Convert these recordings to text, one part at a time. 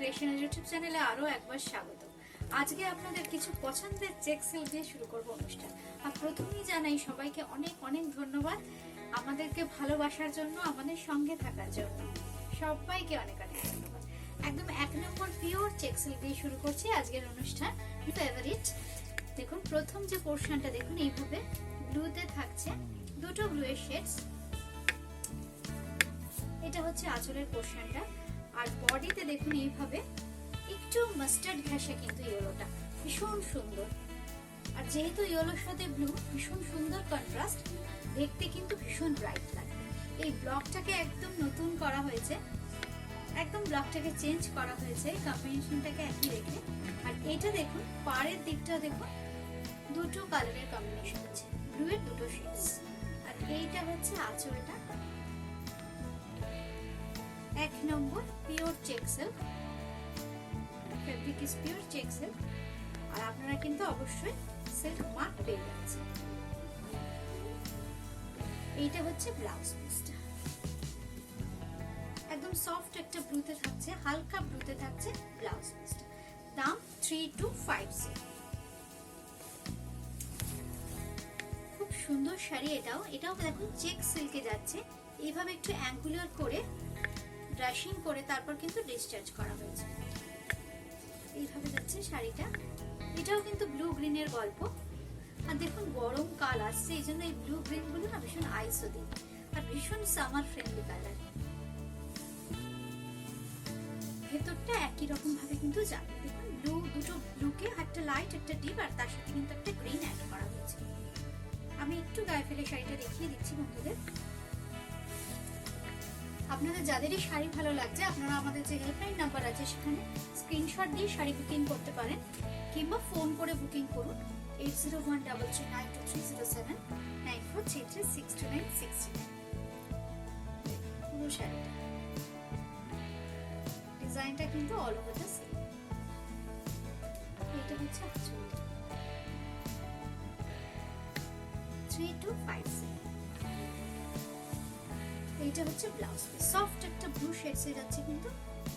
Creation YouTube চ্যানেলে আরো একবার স্বাগত। আজকে আপনাদের কিছু পছন্দের চেক সিল্ক দিয়ে শুরু করব অনুষ্ঠান। আর প্রথমেই জানাই সবাইকে অনেক অনেক ধন্যবাদ আমাদেরকে ভালোবাসার জন্য, আমাদের সঙ্গে থাকার জন্য। সবাইকে অনেক অনেক ধন্যবাদ। একদম 1 নম্বর পিওর চেক সিল্ক দিয়ে শুরু করছি আজকের অনুষ্ঠান। ফেভারিট দেখুন, প্রথম যে পোরশনটা দেখুন এইভাবে ব্লুতে থাকছে, দুটো ব্লু এর শেডস। এটা হচ্ছে আঁচলের পোরশনটা। আর বডিতে দেখুন এইভাবে একটু মাস্টার্ড ঘাসে কিন্তু ইয়েলোটা ভীষণ সুন্দর। আর যেহেতু ইয়েলোর সাথে ব্লু ভীষণ সুন্দর কন্ট্রাস্ট, দেখতে কিন্তু ভীষণ ব্রাইট লাগবে। এই ব্লকটাকে একদম নতুন করা হয়েছে, একদম ব্লকটাকে চেঞ্জ করা হয়েছে, কম্বিনেশনটাকে একই রেখে। আর এটা দেখুন পাড়ের দিকটা দেখুন দুটো কালারের কম্বিনেশন আছে, ব্লু এর দুটো শেডস। আর এইটা হচ্ছে আঁচলটা, 1 নম্বর pure check silk, fabric is pure check silk. আর আপনারা কিন্তু অবশ্যই সিল্ক মার্ক পেয়ে যাচ্ছেন। এইটা হচ্ছে ব্লাউজ পিসটা, একদম সফট একটা ব্লুতে থাকছে, হালকা ব্লুতে থাকছে ব্লাউজ পিসটা। দাম 3250। খুব সুন্দর শাড়ি এটাও। এটাও দেখুন চেক সিল্কে যাচ্ছে, এইভাবে একটু অ্যাঙ্গুলার করে ব্রাশিং করে তারপর কিন্তু ডিসচার্জ করা হয়েছে। এইভাবে যাচ্ছে শাড়িটা। এটাও কিন্তু ব্লু গ্রিনের গল্প। আর দেখুন গরম কাল আসছে, এই জন্য এই ব্লু গ্রিন গুলো না ভীষণ আইসোদি আর ভীষণ সামার ফ্রেন্ডলি কালার। ভেতরটা একই রকম ভাবে কিন্তু যাবে। দেখুন ব্লু, দুটো ব্লুকে একটা লাইট একটা ডিপ, আর তার সাথে কিন্তু একটা গ্রিন অ্যাড করা হয়েছে। আমি একটু গায়ে ফেলে শাড়িটা দেখিয়ে দিচ্ছি বন্ধুদের। আপনাদের যাদেরই শাড়ি ভালো লাগছে আপনারা আমাদের যে হেল্পলাইন নাম্বার আছে সেখানে স্ক্রিনশট দিয়ে শাড়ি বুকিং করতে পারেন, কিংবা ফোন করে বুকিং করুন 8013392307 9433629629। পুরো শাড়িটা ডিজাইনটা কিন্তু অল ওভার দ্য সেম। এটা হচ্ছে আঁচলটা, 3250। এইটা হচ্ছে ব্লাউজ পিস, সফট একটা ব্লু শেডস এ যাচ্ছে কিন্তু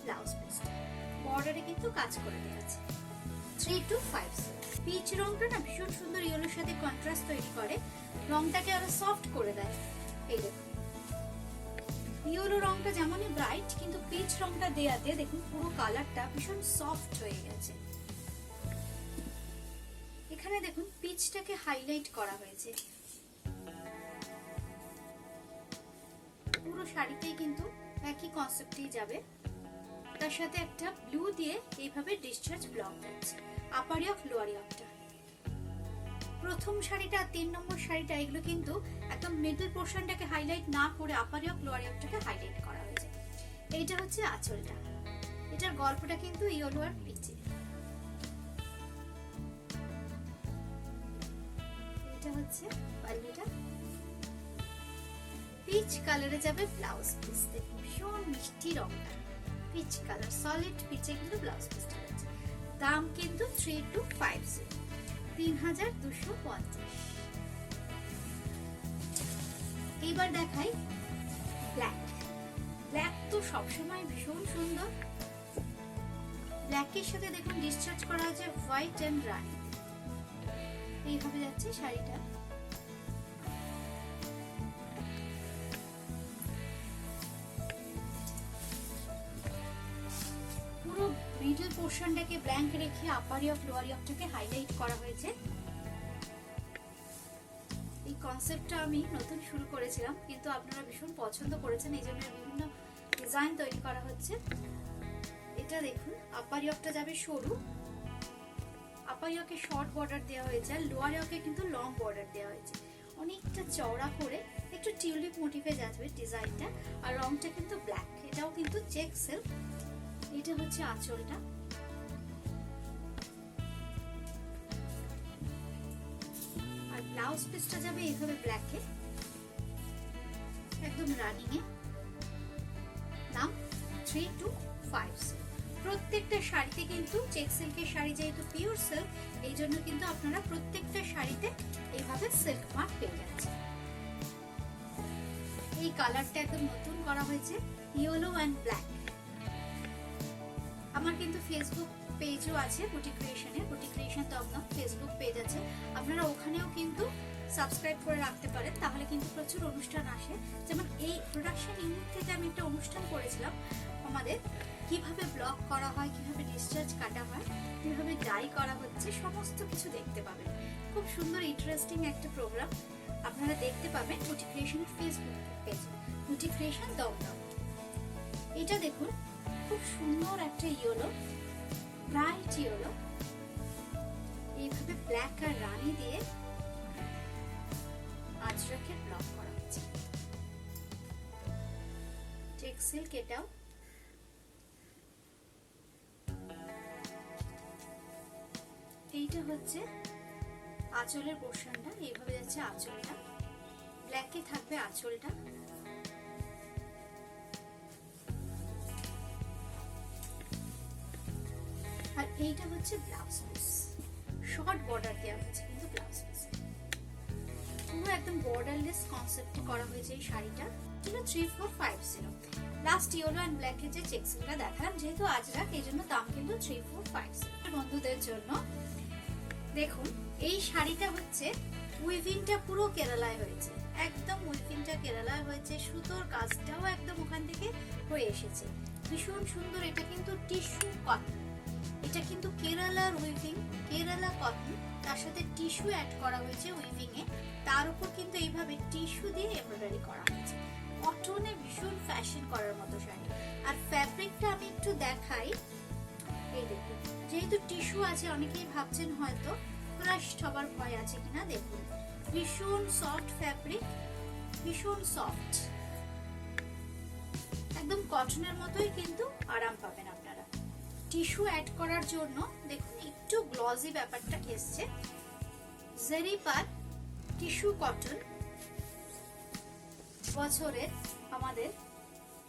ব্লাউজ পিসটা। বর্ডারে কিন্তু কাজ করে দেওয়া আছে। 3250। পিচ রংটা না ভীষণ সুন্দর ইয়েলোর সাথে কন্ট্রাস্ট তৈরি করে, রংটাকে আরো সফট করে দেয়। এই দেখুন ইয়েলো রংটা যেমনই ব্রাইট, কিন্তু পিচ রংটা দেয়াতে দেখুন পুরো কালারটা ভীষণ সফট হয়ে গেছে। এখানে দেখুন পিচটাকে হাইলাইট করা হয়েছে। পুরো শাড়িতেই কিন্তু একই কনসেপ্টেই যাবে। তার সাথে একটা ব্লু দিয়ে এইভাবে ডিসচার্জ ব্লক যাচ্ছে, আপার ইয়ক লোয়ার ইয়কটা। প্রথম শাড়িটা 3 নম্বর শাড়িটা এগুলো কিন্তু একদম মিডল পোরশনটাকে হাইলাইট না করে আপার ইয়ক লোয়ার ইয়কটাকে হাইলাইট করা হয়েছে। এইটা হচ্ছে আঁচলটা। এটার গল্পটা কিন্তু ইয়েলো আর পিচে। এটা হচ্ছে পাল্লুটা, পিচ কালারে যাবে ব্লাউজ পিস। দেখুন ভীষণ মিষ্টি রংটা, পিচ কালার, সলিড পিচে কিন্তু ব্লাউজ পিসটা আছে। দাম কিন্তু 3250, 3250। এইবার দেখাই ব্ল্যাক। ব্ল্যাক তো সবসময় ভীষণ সুন্দর। ব্ল্যাকের সাথে দেখুন ডিসচার্জ করা আছে হোয়াইট এন্ড রানি। এইভাবে যাচ্ছে শাড়িটা। পুরো মিডল পোরশনটাকে ব্ল্যাঙ্ক রেখে আপার ইয়ক লোয়ার ইয়কটাকে হাইলাইট করা হয়েছে। এই কনসেপ্টটা আমি নতুন শুরু করেছিলাম, কিন্তু আপনারা ভীষণ পছন্দ করেছেন, এই জন্য বিভিন্ন ডিজাইন তৈরি করা হচ্ছে। এটা দেখুন আপার ইয়কটা যাবে সরু, আপার ইয়কে শর্ট বর্ডার দেওয়া হয়েছে, আর লোয়ার ইয়কে কিন্তু লং বর্ডার দেওয়া হয়েছে। অনেকটা চওড়া করে একটু টিউলিপ মোটিভে যাবে ডিজাইনটা। আর রংটা কিন্তু ব্ল্যাক, এটাও কিন্তু চেক সিল্ক। এটা হচ্ছে আঁচলটা। আর ব্লাউজ পিসটা যাবে এইভাবে ব্ল্যাকে, একদম রানিং এ। দাম 3250। প্রত্যেকটা শাড়িতে কিন্তু চেক সিল্কের শাড়ি যেহেতু পিওর সিল্ক, এই জন্য কিন্তু আপনারা প্রত্যেকটা শাড়িতে এইভাবে সিল্ক মার্ক পেয়ে যাচ্ছেন। এই কালারটা একদম নতুন করা হয়েছে, ইয়েলো এন্ড ব্ল্যাক। আমার কিন্তু ফেসবুক পেজও আছে বুটিক ক্রিয়েশনের, boutique creation Dumdum Facebook page আছে, আপনারা ওখানেও কিন্তু সাবস্ক্রাইব করে রাখতে পারেন, তাহলে কিন্তু প্রচুর অনুষ্ঠান আসে। যেমন এই প্রোডাকশন ইউনিট থেকে আমি একটা অনুষ্ঠান করেছিলাম আমাদের, কিভাবে ব্লক করা হয়, কিভাবে ডিসচার্জ কাটা হয়, কিভাবে ডাই করা হচ্ছে, সমস্ত কিছু দেখতে পাবেন। খুব সুন্দর ইন্টারেস্টিং একটা প্রোগ্রাম, আপনারা দেখতে পাবেন বুটিক ক্রিয়েশনের Facebook page boutique creation Dumdum. এটা দেখুন খুব সুন্দর একটা ইয়েলো, ব্রাইট ইয়েলো, এইভাবে ব্ল্যাক আর রানী দিয়ে আজরাকে ব্লক করা হচ্ছে। চেক সিল্ক এটাও, এইটা হচ্ছে আঁচলের পোর্শনটা, এইভাবে যাচ্ছে আঁচলটা, ব্ল্যাকে থাকবে আঁচলটা, আর এইটা হচ্ছে ব্লাউজ পিস, শর্ট বর্ডার দেওয়া হয়েছে কিন্তু ব্লাউজ পিস পুরো একদম বর্ডারলেস কনসেপ্টে করা হয়েছে এই শাড়িটা। ছিল 3450। লাস্ট ইয়েলো এন্ড ব্ল্যাকের যে চেকসিলটা দেখালাম, যেহেতু আজরাক এই জন্য দাম কিন্তু 3450। বন্ধুদের জন্য দেখুন এই শাড়িটা হচ্ছে উইভিংটা পুরো কেরালায় হয়েছে, একদম উইভিংটা কেরালায় হয়েছে, সুতোর কাজটাও একদম ওখান থেকে হয়ে এসেছে, ভীষণ সুন্দর। এটা কিন্তু টিস্যু কটন, এটা কিন্তু কেরালার উইভিং, কেরালা কটন, তার সাথে টিস্যু অ্যাড করা হয়েছে উইভিং এ, তার উপর কিন্তু এইভাবে টিস্যু দিয়ে এমব্রয়ডারি করা হয়েছে। কটনে ভীষণ ফ্যাশন করার মতো শাড়ি। আর ফ্যাব্রিকটা আমি একটু দেখাই, এই দেখুন, যেহেতু টিস্যু আছে অনেকেই ভাবছেন হয়তো ক্রাশড হবার ভয় আছে কিনা, দেখুন ভীষণ সফট ফ্যাব্রিক, ভীষণ সফট, একদম কটনের মতোই কিন্তু আরাম পাবেন আপনারা। টিস্যু অ্যাড করার জন্য দেখুন একটু গ্লসি ব্যাপারটা এসছে, জেরি পার টিস্যু কটন, বছরের আমাদের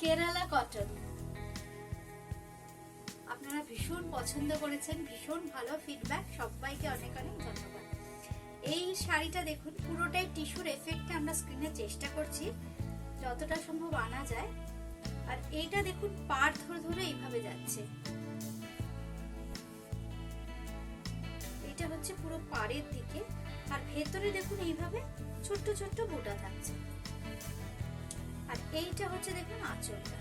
কেরালা কটন। আপনারা ভীষণ পছন্দ করেছেন, ভীষণ ভালো ফিডব্যাক, সবাইকে অনেক অনেক ধন্যবাদ। এই শাড়িটা দেখুন পুরোটাই টিস্যুর এফেক্টটা আমরা স্ক্রিনে চেষ্টা করছি যতটা সম্ভব আনা যায়। আর এইটা দেখুন পার ধরে ধরে এইভাবে যাচ্ছে, এটা হচ্ছে পুরো পাড়ের দিকে, আর ভেতরে দেখুন এইভাবে ছোট্ট ছোট্ট বুটা থাকছে। আর এইটা হচ্ছে দেখুন আঁচলটা,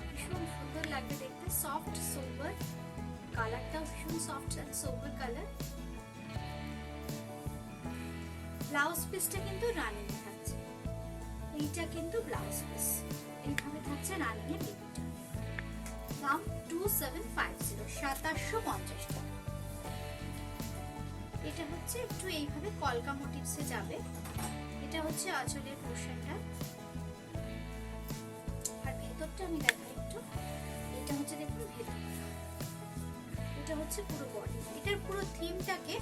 ভীষণ সুন্দর লাগবে দেখতে, সফট সোবার, কালারটাও ভীষণ soft and sober colour. Blouse পিসটা কিন্তু রানিং থাকছে, এইটা কিন্তু ব্লাউজ পিস এইভাবে থাকছে রানিং এর বিলটা। দাম 2750, 2750 টাকা। এটা হচ্ছে একটু এইভাবে কলকা মোটিভসে যাবে, এটা হচ্ছে আঁচলের পোর্শনটা, আর ভেতরটা আমি দেখাই একটু, এটা হচ্ছে দেখুন ভেতর, এটা হচ্ছে পুরো বডি, এটার পুরো থিমটাকে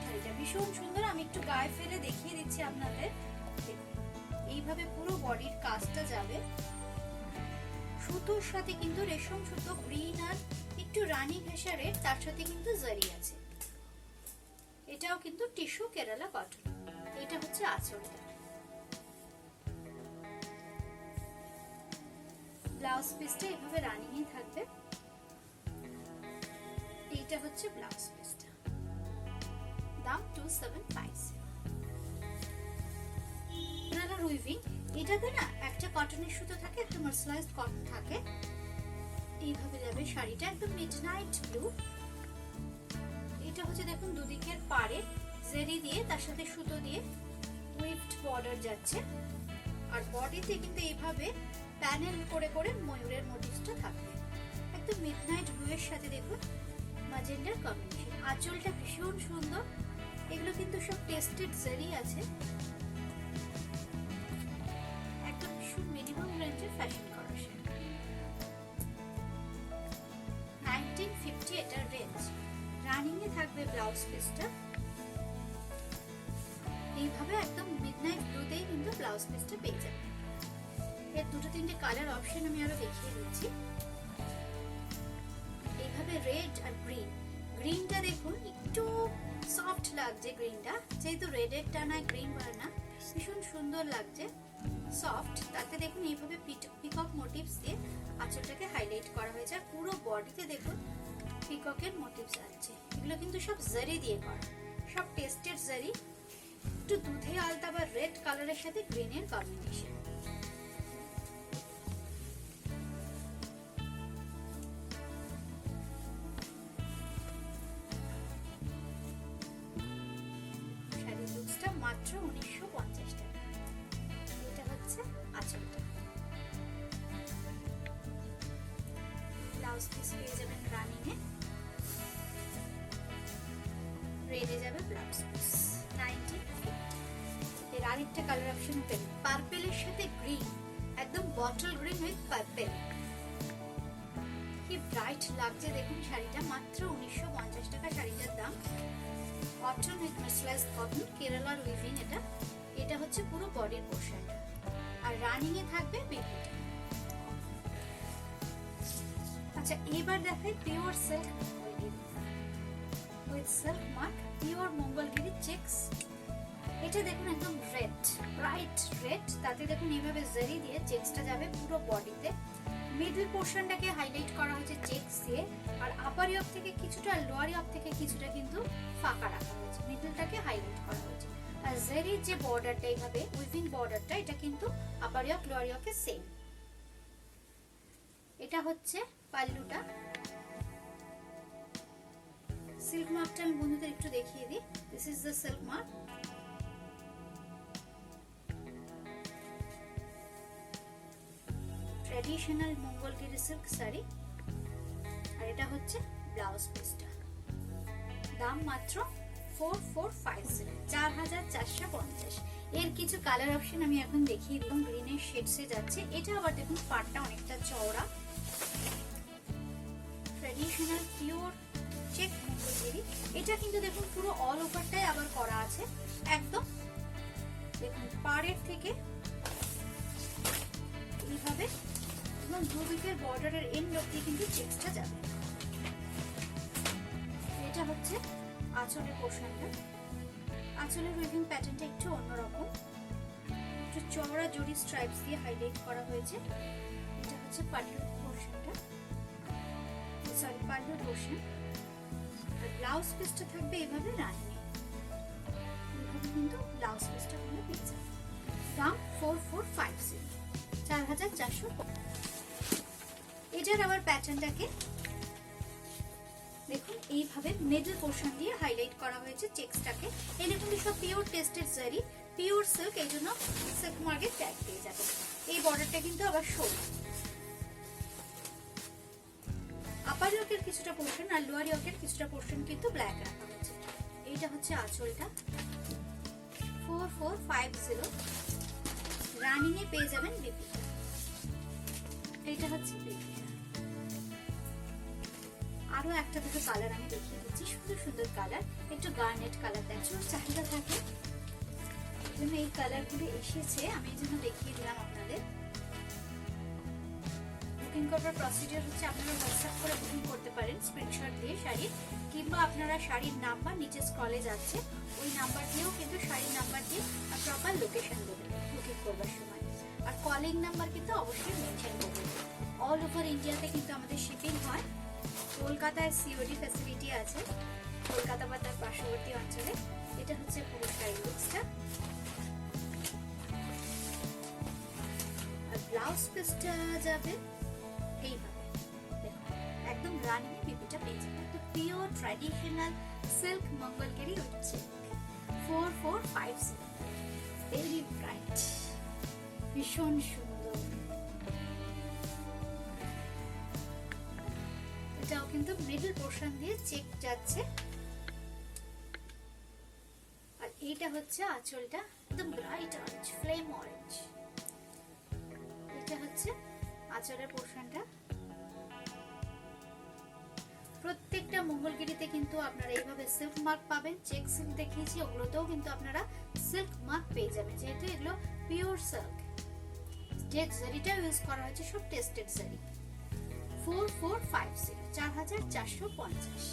শাড়িটা ভীষণ সুন্দর। আমি একটু গায়ে ফেলে দেখিয়ে দিচ্ছি আপনাদের, এইভাবে পুরো বডির কাজটা যাবে, সুতোর সাথে কিন্তু রেশম সুতো, গ্রিন আর একটু রানী ঘেঁষা রেড, তার সাথে কিন্তু জারি আছে, এটাও কিন্তু টিস্যু কেরালা কটন। এটা হচ্ছে আঁচলটা, ব্লাউজ পিসটা এভাবে রানিং এ থাকবে, এইটা হচ্ছে ব্লাউজ পিসটা, দাম 2750। কেরালা উইভিং, এটাতে না একটা কটনের সুতো থাকে, একটা মার্সারাইজড কটন থাকে, এইভাবে যাবে শাড়িটা, একদম মিডনাইট ব্লু। এটা হচ্ছে দেখুন দুদিকের পাড়ে জেরি দিয়ে তার সাথে সুতো দিয়ে উইভড বর্ডার যাচ্ছে, আর বডিতে কিন্তু এইভাবে প্যানেল করে করে ময়ূরের মোটিভসটা থাকবে, একদম মিডনাইট ব্লু এর সাথে দেখুন ম্যাজেন্ডার কম্বিনেশন। আঁচলটা ভীষণ সুন্দর, এগুলো কিন্তু সব টেস্টেড জেরি আছে, একদম ভীষণ মিনিমাম রেঞ্জের ফ্যাশন করা শাড়ি। 1950 এটার রেঞ্জ। রানিং এ থাকবে ব্লাউজ পিসটা, এইভাবে একদম মিডনাইট ব্লুতেই কিন্তু ব্লাউজ পিসটা পেয়ে যাবে। এর দুটো তিনটে কালার অপশন আমি আরো দেখিয়ে দিচ্ছি, এইভাবে রেড আর গ্রিন। গ্রিনটা দেখুন একটু সফট লাগছে, গ্রিনটা যেহেতু রেডের টা না গ্রিন বানা, ভীষণ সুন্দর লাগছে। সফট, তাতে দেখুন এইভাবে পিকক মোটিভস দিয়ে আঁচলটাকে হাইলাইট করা হয়েছে। আর পুরো বডিতে দেখুন পিককের মোটিভস আছে। এগুলো কিন্তু সব জারি দিয়ে করা, সব টেস্টেড জারি। একটু দুধে আলতা বা রেড কালারের সাথে গ্রিনের কম্বিনেশন। শাড়ির লুকসটা মাত্র 1950 টাকা। এটা হচ্ছে আঁচলটা। ব্লাউজ পিস পেয়ে যাবেন রানিং এ, রেডে যাবে ব্লাউজ পিস 1950। এর আরেকটা কালার অপশন পেলেন পার্পেলের সাথে গ্রিন, একদম বটল গ্রিন উইথ পার্পেল। কি ব্রাইট লাগছে দেখুন শাড়িটা, মাত্র 1950 টাকা শাড়িটার দাম। কটন উইথ মার্সারাইজড কটন, কেরালার উইভিং এটা। এটা হচ্ছে পুরো বডির পোর্শনটা, আর রানিং এ থাকবে বেবিটা। আচ্ছা এবার দেখাই pure silk Mangalagiri with silk mark, pure Mangalagiri checks. এটা দেখুন একদম রেড, ব্রাইট রেড, তাতে দেখুন এইভাবে জারি দিয়ে চেকসটা যাবে পুরো বডিতে। মিডল পোর্শনটাকে হাইলাইট করা হয়েছে চেকস দিয়ে, আর আপার ইয়ক থেকে কিছুটা লোয়ার ইয়ক থেকে কিছুটা কিন্তু ফাঁকা রাখা হয়েছে, মিডলটাকে হাইলাইট করা হয়েছে। আর জারির যে বর্ডারটা এইভাবে উইভিং বর্ডারটা, এটা কিন্তু আপার ইয়ক লোয়ার ইয়কে সেম। এটা হচ্ছে পাল্লুটা। সিল্ক মার্কটা আমি বন্ধুদের একটু দেখিয়ে দিই। This is the silk mark. Traditional Mangalagiri silk sari. আর এটা হচ্ছে ব্লাউজ পিসটা। দাম মাত্র 4450, 4450। এর কিছু কালার অপশন আমি এখন দেখিয়ে দিলাম। গ্রিনের শেডসে যাচ্ছে। এটা আবার দেখুন পাটটা অনেকটা চওড়া। Traditional pure check Mangalagiri. এটা কিন্তু দেখুন পুরো অল ওভারটাই আবার করা আছে একদম। দেখুন পাড়ের থেকে এইভাবে এবং দুদিকের বর্ডারের এন্ড অবধি কিন্তু চেকসটা যাবে। এটা হচ্ছে আঁচলের পোর্শনটা। আঁচলের উইভিং প্যাটার্নটা একটু অন্যরকম, একটু চওড়া জরি স্ট্রাইপস দিয়ে হাইলাইট করা হয়েছে। এটা হচ্ছে পাল্লুর পোর্শনটা, সরি পাল্লুর পোর্শন। আর ব্লাউজ পিসটা থাকবে এইভাবে রানিং, এইভাবে কিন্তু ব্লাউজ পিসটা আমরা পেয়ে যাবো। দাম 4450, 4450। এটার আবার প্যাটার্নটাকে দেখুন এইভাবে মিডল পোর্শন দিয়ে হাইলাইট করা হয়েছে চেকসটাকে। এটা কিন্তু সব পিওর টেস্টেড জারি, পিওর সিল্ক, এই জন্য সিল্ক মার্কেট ট্যাগ পেয়ে যাবে। এই বর্ডারটা কিন্তু আবার সরু। আপার ইয়কের কিছুটা পোর্শন আর লোয়ার ইয়কের কিছুটা পোর্শন কিন্তু ব্ল্যাক রাখা হয়েছে। এইটা হচ্ছে আঁচলটা। 4450, রানিং এ পেয়ে যাবেন বেবিটা। এইটা হচ্ছে বেবিটা। আরো একটা দুটো কালার আমি দেখিয়ে দিচ্ছি, সুন্দর সুন্দর কালার। একটু গার্নেট কালার দেখছো, চাহিদা থাকে জন্য এই কালারগুলো এসেছে, আমি এই জন্য দেখিয়ে দিলাম আপনাদের। বুকিং করার প্রসিডিউর হচ্ছে আপনারা হোয়াটসঅ্যাপ করে বুকিং করতে পারেন স্ক্রিনশট দিয়ে শাড়ি, কিংবা আপনারা শাড়ির নাম্বার নিচে স্ক্রলে যাচ্ছে ওই নাম্বার দিয়েও কিন্তু শাড়ির নাম্বার দিয়ে আর প্রপার লোকেশন দেবেন বুকিং করবার সময়। আর কলিং নাম্বার কিন্তু অবশ্যই মেনশন করবেন। অল ওভার ইন্ডিয়াতে কিন্তু আমাদের শিপিং হয়। কলকাতায় সিওডি ফ্যাসিলিটি আছে, কলকাতা বা তার পার্শ্ববর্তী অঞ্চলে। এটা হচ্ছে পুরো শাড়ি লুকসটা। আর ব্লাউজ পিসটা যাবে এইভাবে, একদম রানিং পিপিটা পেয়ে যাবে। তো পিওর ট্র্যাডিশনাল সিল্ক মঙ্গলগিরি হচ্ছে 4450, ভেরি ব্রাইট, ভীষণ সুন্দর। এটাও কিন্তু মিডল পোর্শন দিয়ে চেক যাচ্ছে। আর এইটা হচ্ছে আঁচলটা, একদম ব্রাইট অরেঞ্জ, ফ্লেম অরেঞ্জ। এটা হচ্ছে আঁচলের পোর্শনটা। প্রত্যেকটা মঙ্গলগিরিতে কিন্তু আপনারা এইভাবে সিল্ক মার্ক পাবেন। চেক সিল্ক দেখিয়েছি, ওগুলোতেও কিন্তু আপনারা সিল্ক মার্ক পেয়ে যাবেন, যেহেতু এগুলো পিওর সিল্ক। যে জারিটা ইউজ করা হয়েছে সব টেস্টেড জারি। 4450, 4450।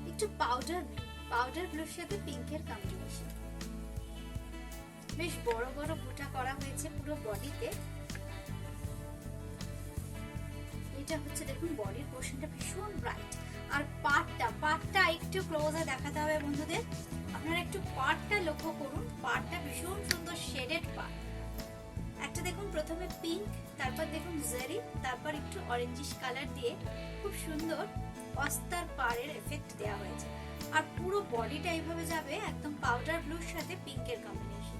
একটু পাউডার পাউডার ব্লুর সাথে পিঙ্কের কম্বিনেশন। বেশ বড় বড় বুটা করা হয়েছে পুরো বডিতে। এটা হচ্ছে দেখুন বডির পোর্শনটা ভীষণ ব্রাইট। আর পাটটা একটু ক্লোজে দেখাতে হবে বন্ধুদের, আপনারা একটু পাটটা লক্ষ্য করুন। পাটটা ভীষণ সুন্দর শেডেড পাট। একটা দেখুন প্রথমে পিঙ্ক, তারপর দেখুন জারি, তারপর একটু অরেঞ্জিশ কালার দিয়ে খুব সুন্দর অস্তার পাড়ের এফেক্ট দেওয়া হয়েছে। আর পুরো বডিটা এইভাবে যাবে একদম পাউডার ব্লুর সাথে পিঙ্কের কম্বিনেশন।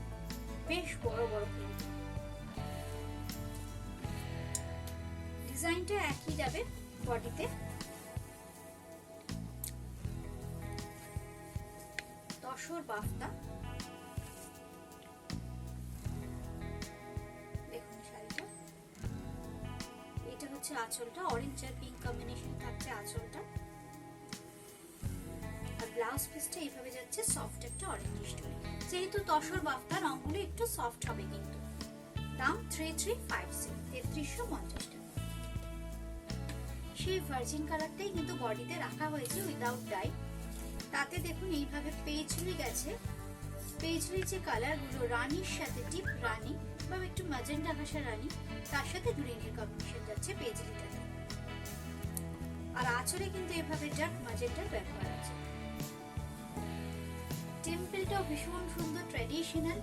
বেশ বড় বড় পিঙ্ক। ডিজাইনটা একই যাবে বডিতে। তসর বাফতা, দেখুন শাড়িটা। এটা হচ্ছে আঁচলটা, অরেঞ্জ আর পিঙ্ক কম্বিনেশন থাকছে আঁচলটা। আর ব্লাউজ পিসটা এইভাবে যাচ্ছে সফট একটা অরেঞ্জ স্টোন। যেহেতু তসর বাফতা, রঙগুলো একটু সফট হবে কিন্তু। দাম 3350, 3350 টাকা। সেই ভার্জিন কালারটাই কিন্তু বডিতে রাখা হয়েছে উইদাউট ডাই। তাতে দেখুন এইভাবে পেজলি গেছে। পেজলি যে কালারগুলো রানির সাথে, ডিপ রানি বা একটু ম্যাজেন্টা ঘাসা রানি, তার সাথে গ্রিনের কম্বিনেশন যাচ্ছে পেজলিটাতে। আর আঁচলে কিন্তু এইভাবে ডার্ক ম্যাজেন্টার ব্যবহার আছে। টেম্পলটাও ভীষণ সুন্দর ট্র্যাডিশনাল।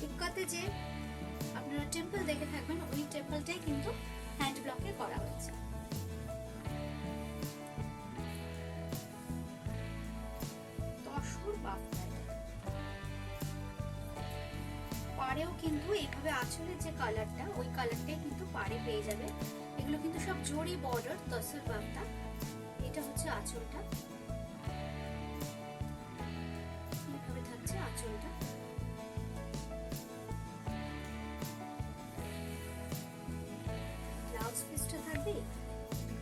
ইক্কাতে যে আপনারা টেম্পল দেখে থাকবেন, ওই টেম্পলটাই কিন্তু হ্যান্ড ব্লকে করা হয়েছে। পাড়েও কিন্তু এইভাবে আঁচলের যে কালারটা, ওই কালারটাই কিন্তু পাড়ে পেয়ে যাবে। এগুলো কিন্তু সব জরি বর্ডার তসর বাফতা। এটা হচ্ছে আঁচলটা, এইভাবে থাকছে আঁচলটা। ব্লাউজ পিসটা থাকবে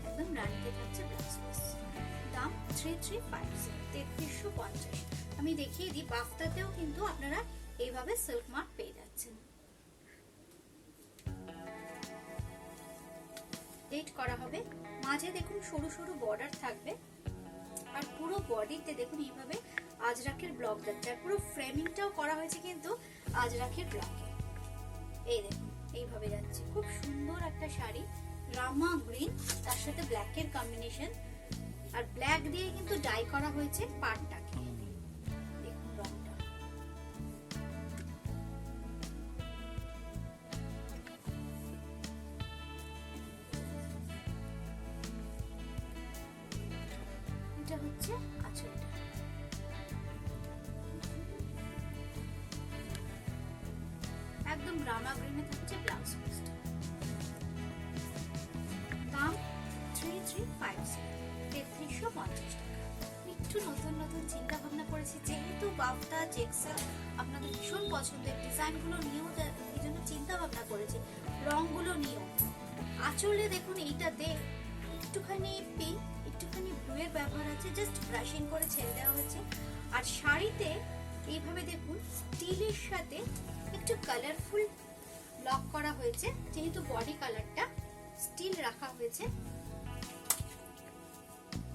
একদম রানিতে থাকছে ব্লাউজ পিস। দাম 3350, 3350। আমি দেখিয়ে দিই, বাফতাতেও কিন্তু আপনারা এইভাবে সিল্ক মার্ক পেয়ে যাচ্ছেন। ডেট করা হবে। মাঝে দেখুন সরু সরু বর্ডার থাকবে। আর পুরো বডিতে দেখুন এইভাবে আজরাকের ব্লক যাচ্ছে। আর পুরো ফ্রেমিংটাও করা হয়েছে কিন্তু আজরাকের ব্লকে। এই দেখুন এইভাবে যাচ্ছে। খুব সুন্দর একটা শাড়ি, রামা গ্রিন, তার সাথে ব্ল্যাকের কম্বিনেশন। আর ব্ল্যাক দিয়ে কিন্তু ডাই করা হয়েছে পাড়টাকে। দেখুন রংটা এটা হচ্ছে আঁচলটা। একদম রামা গ্রিনে থাকছে ব্লাউজ পিসটা। দাম 3350, 3350 টাকা। একটু নতুন নতুন চিন্তা ভাবনা করেছি, যেহেতু বাফতা চেকসা আপনাদের ভীষণ পছন্দের, ডিজাইনগুলো নিয়েও এই জন্য চিন্তা ভাবনা করেছি, রংগুলো নিয়েও। আঁচলে দেখুন এইটাতে একটুখানি পিঙ্ক, একটুখানি ব্লু এর ব্যবহার আছে, জাস্ট ব্রাশিং করে ছেড়ে দেওয়া হয়েছে। আর শাড়িতে এইভাবে দেখুন স্টিলের সাথে একটু কালারফুল ব্লক করা হয়েছে, যেহেতু বডি কালারটা স্টিল রাখা হয়েছে।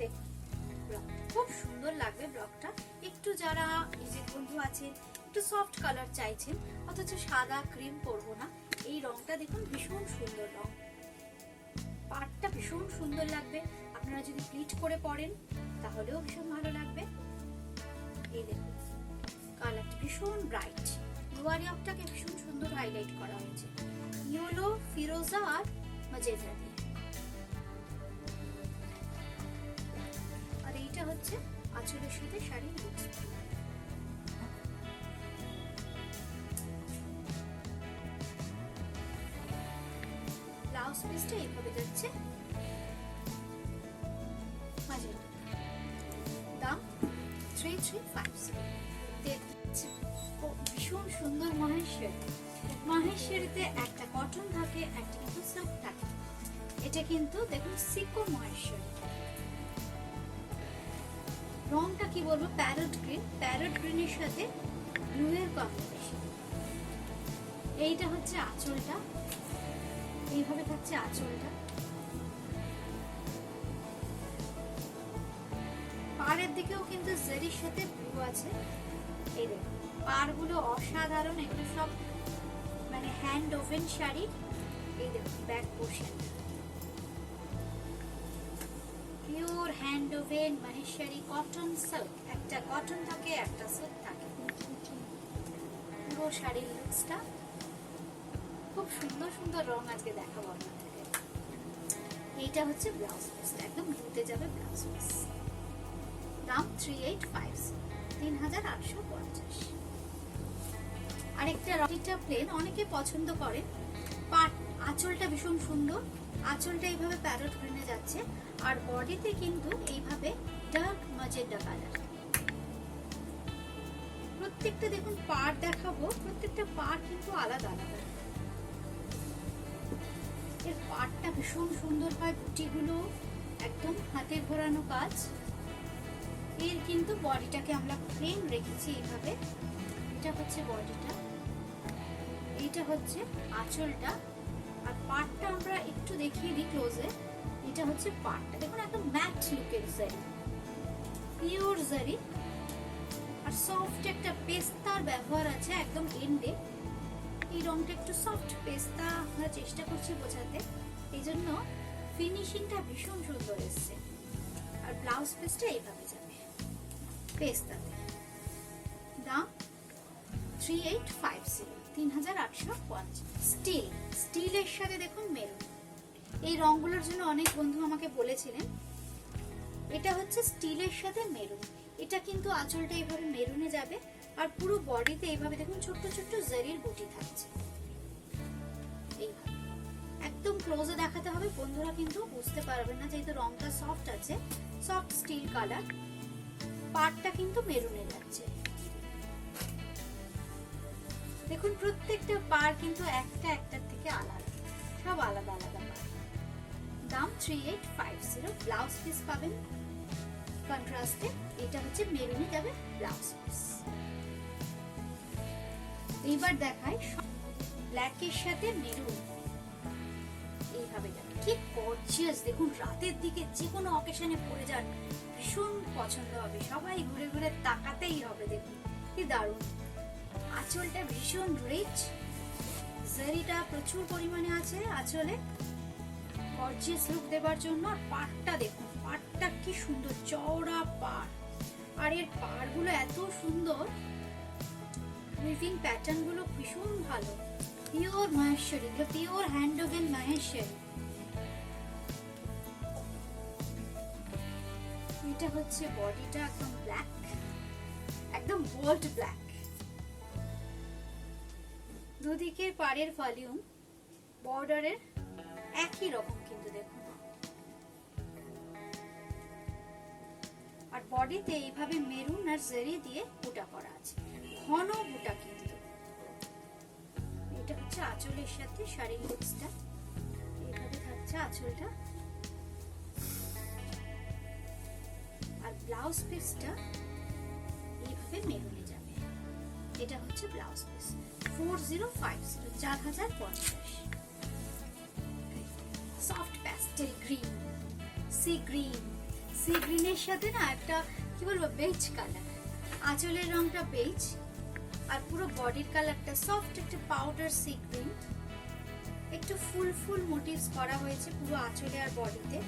দেখুন খুব সুন্দর লাগবে ব্লকটা। একটু যারা নিজের বন্ধু আছেন একটু সফট কালার চাইছেন, অথচ সাদা ক্রিম পরবো না, এই রংটা দেখুন ভীষণ সুন্দর রং। পাটটা ভীষণ সুন্দর লাগবে। আপনারা যদি প্লিট করে পরেন তাহলেও ভীষণ ভালো লাগবে। এই দেখুন কালারটা ভীষণ ব্রাইট। লোয়ারি অফটাকে ভীষণ সুন্দর হাইলাইট করা হয়েছে ইয়েলো, ফিরোজা আর ম্যাজেন্টা দিয়ে। আর এইটা হচ্ছে আঁচলের সাথে শাড়ির লুক। ব্লাউজ পিসটা এইভাবে যাচ্ছে ম্যাজেন্টা। দাম 3350। ভীষণ সুন্দর মহেশ্বরীতে একটা কটন থাকে, একটা কিন্তু সিল্ক থাকে। এটা কিন্তু দেখুন সিকো মহেশ্বরী। রংটা কি বলবো, প্যারট গ্রিন, প্যারট গ্রিনের সাথে ব্লু এর কম্বিনেশন। এইটা হচ্ছে আঁচলটা, এইভাবে থাকছে আঁচলটা। পাড়ের দিকেও কিন্তু জারির সাথে ব্লু আছে। এই দেখুন পাড়গুলো অসাধারণ, এগুলো সব মানে হ্যান্ড ওভেন শাড়ি। এই দেখুন back portion pure hand woven Maheshwari cotton silk, একটা কটন থাকে একটা সিল্ক থাকে। পুরো শাড়ির লুকসটা খুব সুন্দর সুন্দর রং আজকে দেখাবো আপনাদেরকে। এইটা হচ্ছে ব্লাউজ পিস, একদম ধুতে যাবে ব্লাউজ পিস। দাম 3850, 3850। আরেকটা রটিটা প্লেন অনেকে পছন্দ করে। পাট আঁচলটা ভীষণ সুন্দর, আঁচলটা এইভাবে প্যারট গ্রিনে যাচ্ছে, আর বডিতে কিন্তু এইভাবে ডার্ক ম্যাজেন্টা কালার। প্রত্যেকটা দেখুন পাড় দেখাবো, প্রত্যেকটা পাড় কিন্তু আলাদা আলাদা। এর পাড়টা ভীষণ সুন্দর হয়, বুটিগুলো একদম হাতে ঘোরানো কাজ। এর কিন্তু বডিটাকে আমরা প্লেন রেখেছি এইভাবে। এটা হচ্ছে বডিটা, এইটা হচ্ছে আঁচলটা, আর পাড়টা আমরা একটু দেখিয়ে দিই ক্লোজে। এটা হচ্ছে পাড়টা, দেখুন একদম ম্যাট লুকের জারি, পিওর জারি, আর সফট একটা পেস্তার ব্যবহার আছে একদম এন্ডে। এই রংটা একটু সফট পেস্তা আমরা চেষ্টা করছি বোঝাতে, এই জন্য ফিনিশিংটা ভীষণ সুন্দর এসছে। আর ব্লাউজ পিসটা এইভাবে যাবে পেস্তাতে। দাম 3850, 3850। স্টিল, স্টিলের সাথে দেখুন মেরুন। এই রংগুলোর জন্য অনেক বন্ধু আমাকে বলেছিলেন। এটা হচ্ছে স্টিলের সাথে মেরুন। এটা কিন্তু আঁচলটা এইভাবে মেরুনে যাবে, আর পুরো বডিতে এইভাবে দেখুন ছোট্ট ছোট্ট জারির বুটি থাকছে। এইভাবে একদম ক্লোজে দেখাতে হবে, বন্ধুরা কিন্তু বুঝতে পারবেন না যেহেতু রংটা সফট আছে, সফট স্টিল কালার। পাড়টা কিন্তু মেরুনে যাচ্ছে। দেখুন প্রত্যেকটা পাড় কিন্তু একটা একটার থেকে আলাদা, সব আলাদা আলাদা পাড়। দাম 3850। ব্লাউজ পিস পাবেন কন্ট্রাস্টে, এটা হচ্ছে মেরুনে যাবে ব্লাউজ পিস। এইবার দেখাই ব্ল্যাকের সাথে মেরুন, এইভাবে যাবে। কি গর্জিয়াস, দেখুন রাতের দিকে যে কোনো অকেশনে পরে যান ভীষণ পছন্দ হবে, সবাই ঘুরে ঘুরে তাকাতেই হবে। দেখুন কি দারুণ, আঁচলটা ভীষণ রিচ, জারিটা প্রচুর পরিমাণে আছে আঁচলে গর্জিয়াস লুক দেবার জন্য। আর পাড়টা দেখুন, পাড়টা কি সুন্দর চওড়া পাড়, আর এর পাড়গুলো এত সুন্দর, উইভিং প্যাটার্ন গুলো ভীষণ ভালো। পিওর মাহেশ্বরী, এগুলো পিওর হ্যান্ড ওভেন মাহেশ্বরী। এটা হচ্ছে বডিটা একদম ব্ল্যাক, একদম বোল্ড ব্ল্যাক। দুদিকের পাড়ের ভলিউম বর্ডারের একই রকম কিন্তু দেখুন, আর বডিতে এইভাবে মেরুন আর জারি দিয়ে বুটা করা আছে, ঘন বুটা কিন্তু। এটা হচ্ছে আঁচলের সাথে শাড়ির লুকসটা, এইভাবে থাকছে আঁচলটা। আর ব্লাউজ পিসটা এইভাবে মেরুনে যাবে। এটা হচ্ছে blouse piece 4050, 4050। Soft pastel green, sea green, sea গ্রিনের সাথে না একটা কি বলবো বেজ কালার। আঁচলের রংটা বেজ, আর পুরো বডির কালারটা সফট একটা পাউডার সি গ্রিন। একটু ফুল ফুল মোটিভস করা হয়েছে পুরো আঁচলে আর বডিতে।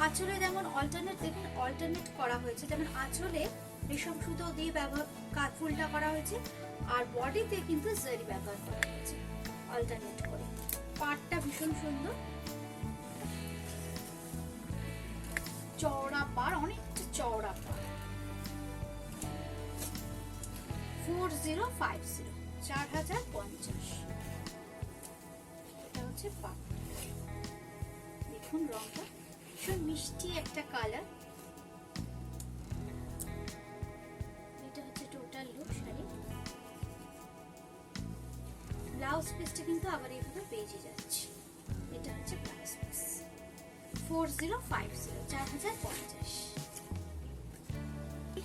আঁচলে যেমন অল্টারনেট দেখুন, অল্টারনেট করা হয়েছে, যেমন আঁচলে রেশম সুতো দিয়ে ব্যবহার ফুলটা করা হয়েছে, আর বডিতে কিন্তু জারি ব্যবহার করা হয়েছে অল্টারনেট করে। পাড়টা ভীষণ সুন্দর, চওড়া পাড়, অনেকটা চওড়া পাড়। 4050, 4050। এটা হচ্ছে পাড়। দেখুন রংটা ভীষণ মিষ্টি একটা কালার। এটা হচ্ছে টোটাল লুক শাড়ি। ব্লাউজ পিসটা কিন্তু আবার এইভাবে পেজে যাচ্ছে। এটা হচ্ছে blouse piece 4050, 4050।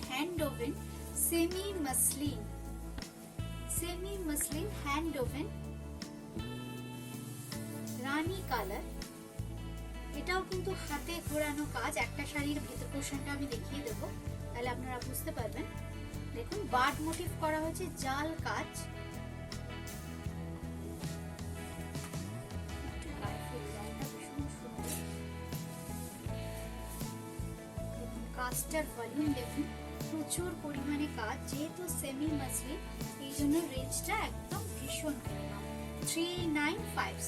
Hand woven semi muslin, semi muslin hand woven রানী কালার। এটাও কিন্তু হাতে ঘোরানো কাজ। একটা শাড়ির ভেতর পোর্শনটা আমি দেখিয়ে দেবো, তাহলে আপনারা বুঝতে পারবেন। দেখুন বার্ড মোটিভ করা হয়েছে, জাল কাজ, কাজটার ভলিউম দেখুন, প্রচুর পরিমাণে কাজ। যেহেতু সেমি মাসলিন, এই জন্য রেঞ্জটা একদম ভীষণ কম, 3950,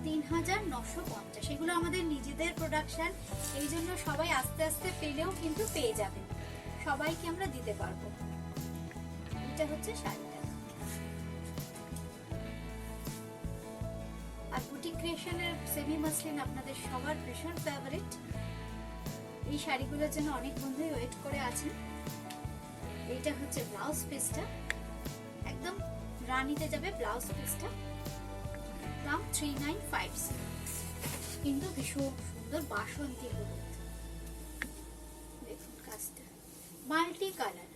3950। এগুলো আমাদের নিজেদের প্রোডাকশন, এই জন্য সবাই আস্তে আস্তে পেলেও কিন্তু পেয়ে যাবেন, সবাইকে আমরা দিতে পারবো। এটা হচ্ছে শাড়িটা। আর বুটিক ক্রিয়েশনের সেমি মাসলিন আপনাদের সবার ভীষণ ফেভারিট। এই শাড়িগুলোর জন্য অনেক বন্ধুই ওয়েট করে আছেন। এইটা হচ্ছে ব্লাউজ পিসটা, একদম রানীতে যাবে ব্লাউজ পিসটা, দাম 3950, কিন্তু ভীষণ সুন্দর বাসন্তী হলুদ। দেখুন কাজটা মাল্টি কালার।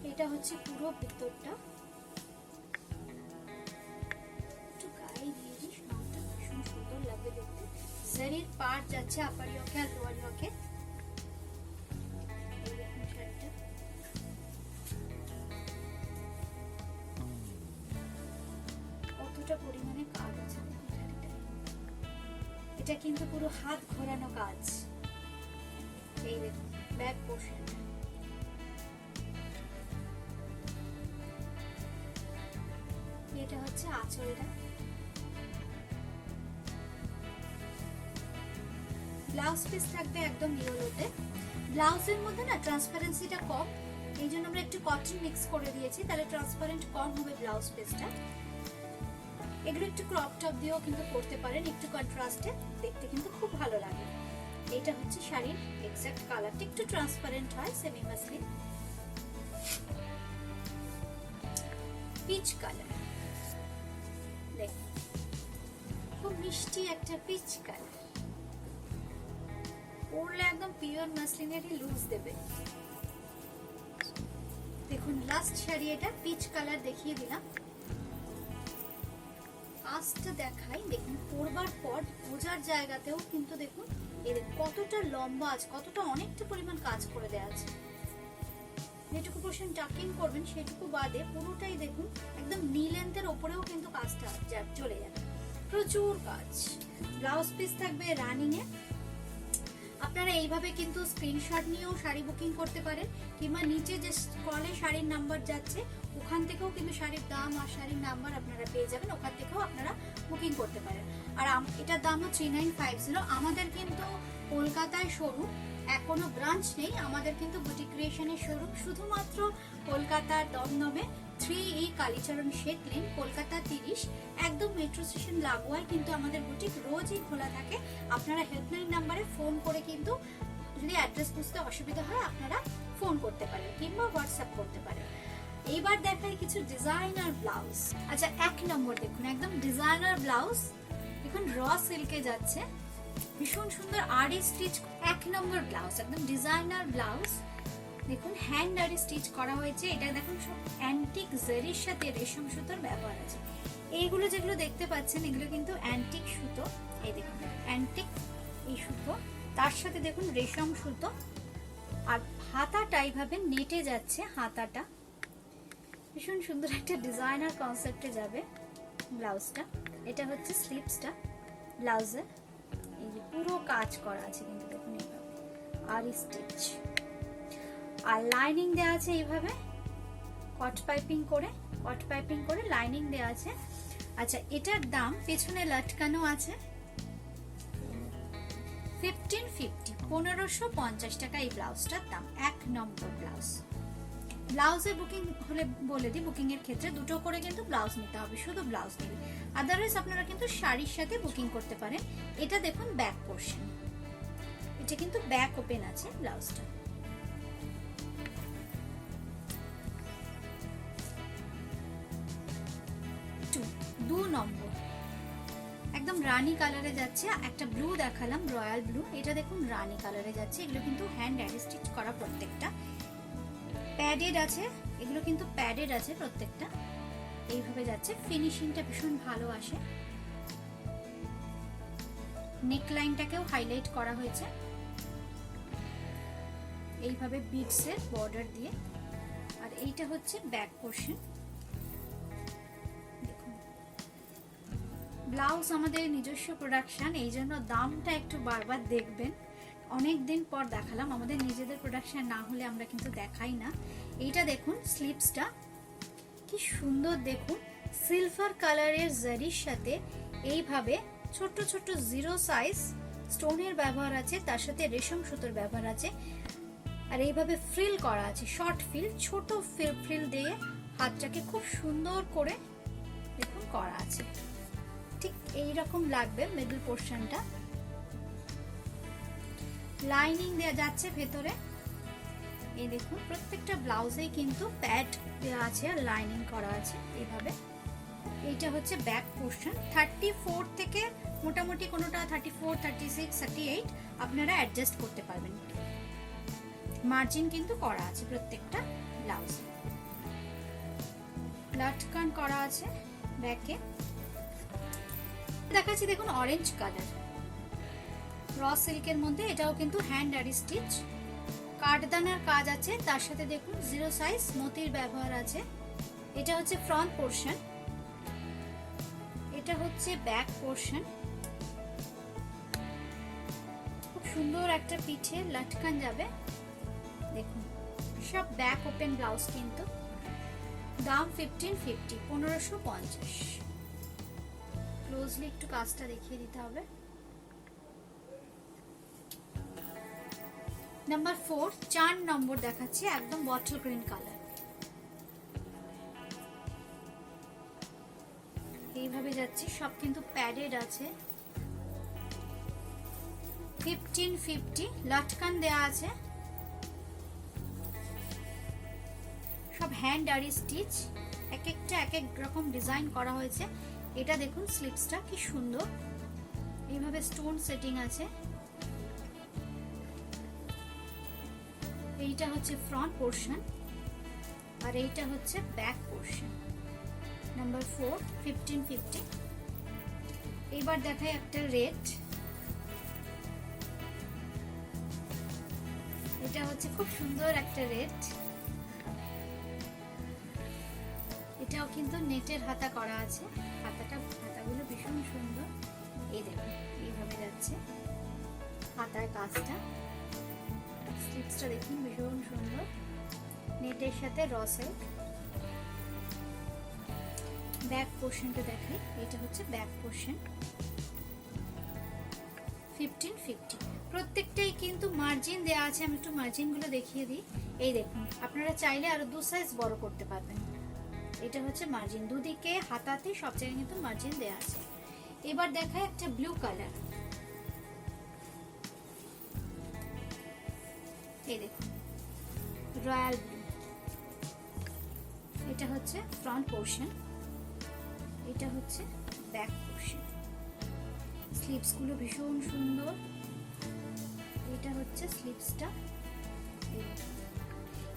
এটা হচ্ছে পুরো ভিতরটা, একটু গায়ে দিয়ে দিই, ভীষণ সুন্দর লাগবে দেখতে। জারির পার্ট যাচ্ছে আপার ইয়োকে আর লোয়ার ইয়োকে। কতটা পরিমাণে কাজ আছে, এটা কিন্তু পুরো হাত ঘোরানো কাজ। এই দেখুন ব্যাক পোর্শন, এটা হচ্ছে আঁচলটা। ব্লাউজ পিস থাকবে একদম ইয়েলোতে। ব্লাউজের মধ্যে না ট্রান্সপারেন্সিটা কম, এই জন্য আমরা একটু কটন মিক্স করে দিয়েছি, তাহলে ট্রান্সপারেন্ট কম হবে ব্লাউজ পিসটা। এগুলো একটু ক্রপ টপ দিয়েও কিন্তু করতে পারেন, একটু কন্ট্রাস্টে, দেখতে কিন্তু খুব ভালো লাগে। এটা হচ্ছে শাড়ির এক্সাক্ট কালারটা, একটু ট্রান্সপারেন্ট হয়, সেমি মাসলিন, পিচ কালার। দেখুন খুব মিষ্টি একটা পিচ কালার, পরলে একদম পিওর মাসলিনেরই লুজ দেবে। দেখুন লাস্ট শাড়ি, এটা পিচ কালার দেখিয়ে দিলাম। আঁচটা দেখাই, দেখুন পরবার পর বোঝার জায়গাতেও কিন্তু দেখুন এর কতটা লম্বা আছে, কতটা অনেকটা পরিমাণ কাজ করে দেওয়া আছে। যেটুকু পোর্শন টাকিং করবেন সেটুকু বাদে পুরোটাই দেখুন একদম নি লেন্থের ওপরেও কিন্তু কাজটা চলে যাবে, প্রচুর কাজ। ব্লাউজ পিস থাকবে রানিং এ। আপনারা এইভাবে কিন্তু স্ক্রিনশট নিয়েও শাড়ি বুকিং করতে পারেন, কিংবা নিচে যে স্ক্রলে শাড়ির নাম্বার যাচ্ছে ওখান থেকেও কিন্তু শাড়ির দাম আর শাড়ির নাম্বার আপনারা পেয়ে যাবেন, ওখান থেকেও আপনারা বুকিং করতে পারেন। আর এটার দামও 3950। আমাদের কিন্তু কলকাতায় শোরুম, এখনো ব্রাঞ্চ নেই আমাদের, কিন্তু বুটিক ক্রিয়েশনের শোরুম শুধুমাত্র কলকাতার দমদমে 3E কালীচরণ শেখ লেন, কলকাতা 30, একদম মেট্রো স্টেশন লাগোয়ায় কিন্তু আমাদের বুটিক রোজই খোলা থাকে। আপনারা হেল্পলাইন নাম্বারে ফোন করে কিন্তু যদি অ্যাড্রেস বুঝতে অসুবিধা হয় আপনারা ফোন করতে পারেন কিংবা হোয়াটসঅ্যাপ করতে পারেন। এইবার দেখাই কিছু ডিজাইনার ব্লাউজ। আচ্ছা 1 নম্বর দেখুন, একদম ডিজাইনার ব্লাউজ, দেখুন র সিল্কে যাচ্ছে, ভীষণ সুন্দর আরি স্টিচ। 1 নম্বর ব্লাউজ, একদম ডিজাইনার ব্লাউজ, দেখুন হ্যান্ড আরি স্টিচ করা হয়েছে। এটা দেখুন সব অ্যান্টিক জারির সাথে রেশম সুতোর ব্যবহার আছে। এইগুলো যেগুলো দেখতে পাচ্ছেন এগুলো কিন্তু অ্যান্টিক সুতো, এই দেখুন অ্যান্টিক এই সুতো, তার সাথে দেখুন রেশম সুতো। আর হাতাটা এইভাবে নেটে যাচ্ছে, হাতাটা ভীষণ সুন্দর একটা ডিজাইনার কনসেপ্টে যাবে ব্লাউজটা। এটা হচ্ছে স্লিভসটা ব্লাউজের, এই যে পুরো কাজ করা আছে কিন্তু দেখুন এইভাবে আরি স্টিচ। আর লাইনিং দেওয়া আছে এইভাবে কট পাইপিং করে লাইনিং দেওয়া আছে। আচ্ছা এটার দাম পেছনে লটকানো আছে 1550, 1550 টাকা এই ব্লাউজটার দাম। 1 নম্বর ব্লাউজ। ব্লাউজের বুকিং হলে বলে দিই, বুকিং এর ক্ষেত্রে দুটো করে কিন্তু ব্লাউজ নিতে হবে, শুধু ব্লাউজ নিলে। আদারওয়াইজ আপনারা কিন্তু শাড়ির সাথে বুকিং করতে পারেন। এটা দেখুন ব্যাক পোর্শন, এটা কিন্তু ব্যাক ওপেন আছে ব্লাউজটা। দু নম্বর একদম রানী কালারে যাচ্ছে, একটা ব্লু দেখালাম রয়্যাল ব্লু, এটা দেখুন রানী কালারে যাচ্ছে। এগুলো কিন্তু হ্যান্ড অ্যাড স্টিচ করা, প্রত্যেকটা প্যাডেড আছে, এগুলো কিন্তু প্যাডেড আছে প্রত্যেকটা। এইভাবে যাচ্ছে, ফিনিশিংটা ভীষণ ভালো আসে। নেক লাইনটাকেও হাইলাইট করা হয়েছে এইভাবে বিটসের বর্ডার দিয়ে। আর এইটা হচ্ছে ব্যাক পোর্শন। ব্লাউজ আমাদের নিজস্ব প্রোডাকশন, এই জন্য দামটা একটু বারবার দেখবেন। অনেক দিন পর দেখালাম, আমাদের নিজেদের প্রোডাকশন না হলে আমরা কিন্তু দেখাই না। এইটা দেখুন স্লিপসটা কি সুন্দর, দেখুন সিলভার কালারের জারির সাথে এইভাবে ছোট ছোট 0 সাইজ স্টোনের ব্যবহার আছে, তার সাথে রেশম সুতোর ব্যবহার আছে। আর এইভাবে ফ্রিল করা আছে, শর্ট ফ্রিল, ছোট ফ্রিল দিয়ে হাতটাকে খুব সুন্দর করে দেখুন করা আছে। ঠিক এইরকম লাগবে মিডল পোর্শনটা। লাইনিং দেওয়া যাচ্ছে ভেতরে, এই দেখুন প্রত্যেকটা ব্লাউজেই কিন্তু প্যাড দেওয়া আছে আর লাইনিং করা আছে এইভাবে। এইটা হচ্ছে ব্যাক পোর্শন। 34 থেকে মোটামুটি কোনোটা 34, 36, 38 আপনারা অ্যাডজাস্ট করতে পারবেন। মার্জিন কিন্তু করা আছে প্রত্যেকটা ব্লাউজে, লাটকান করা আছে ব্যাকে। দেখাচ্ছি দেখুন অরেঞ্জ কালার র সিল্কের মধ্যে, এটাও কিন্তু হ্যান্ড আর স্টিচ, কাঠদানার কাজ আছে, তার সাথে দেখুন 0 সাইজ মতির ব্যবহার আছে। এটা হচ্ছে ফ্রন্ট পোর্শন, এটা হচ্ছে ব্যাক পোর্শন। খুব সুন্দর একটা পিঠে লাটকান যাবে, দেখুন সব ব্যাক ওপেন ব্লাউজ কিন্তু। দাম 1550, 1550। ক্লোজলি একটু কাজটা দেখিয়ে দিতে হবে। নাম্বার 4, 4 নম্বর দেখাচ্ছি, একদম বটল গ্রিন কালার। এইভাবে যাচ্ছে, সব কিন্তু প্যাডেড আছে। 1550, লাটকান দেয়া আছে, সব হ্যান্ড আর স্টিচ, এক একটা এক এক রকম ডিজাইন করা হয়েছে। এটা দেখুন স্লিপসটা কি সুন্দর, এইভাবে স্টোন সেটিং আছে। এইটা হচ্ছে ফ্রন্ট পোর্শন আর এইটা হচ্ছে ব্যাক পোর্শন। নাম্বার 4, 1550। এবার দেখাই একটা রেড, এটা হচ্ছে খুব সুন্দর একটা রেড। এটাও কিন্তু নেটের হাতা করা আছে, হাতাগুলো ভীষণ সুন্দর। এই দেখুন এইভাবে যাচ্ছে হাতার কাজটা। স্লিপসটা দেখুন ভীষণ সুন্দর, নেটের সাথে র সিল্ক। ব্যাক পোর্শনটা দেখাই, এটা হচ্ছে ব্যাক পোর্শন। 1550। প্রত্যেকটাই কিন্তু মার্জিন দেওয়া আছে, আমি একটু মার্জিন গুলো দেখিয়ে দিই। এই দেখুন, আপনারা চাইলে আরো 2 সাইজ বড় করতে পারবেন। এটা হচ্ছে মার্জিন, দুদিকে হাতাতে সব জায়গায় কিন্তু মার্জিন দেওয়া আছে। এবার দেখায় একটা ব্লু কালার, এই দেখুন রয়্যাল ব্লু। এটা হচ্ছে ফ্রন্ট পোর্শন, এটা হচ্ছে ব্যাক পোর্শন। স্লিপস গুলো ভীষণ সুন্দর। এটা হচ্ছে স্লিপসটা।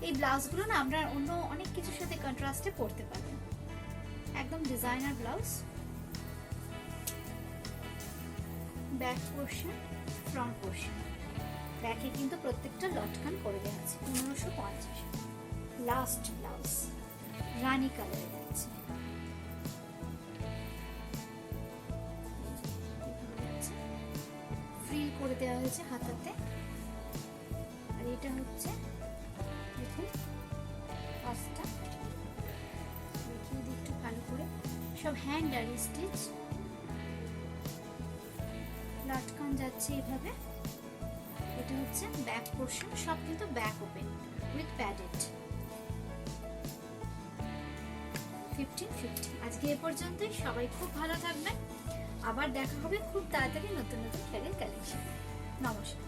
এই ব্লাউজগুলো না আমরা অন্য অনেক কিছুর সাথে কন্ট্রাস্টে পরতে পারবেন, একদম designer blouse. Back portion, front portion. ব্যাকে কিন্তু প্রত্যেকটা লটকান করে দেওয়া আছে। 1550। লাস্ট ব্লাউজ রানী কালারে আছে, ফ্রিল করে দেওয়া হয়েছে হাতাতে। আর এটা হচ্ছে দেখুন কাজটা দেখিয়ে দিই একটু ভালো করে, সব হ্যান্ড আর স্টিচ, লাটকান যাচ্ছে এইভাবে। এটা হচ্ছে ব্যাক পোর্শন, সব কিন্তু ব্যাক ওপেন উইথ প্যাডেড। 1550। আজকে এ পর্যন্তই, সবাই খুব ভালো থাকবেন। আবার দেখা হবে খুব তাড়াতাড়ি নতুন নতুন শাড়ির কালেকশন। নমস্কার।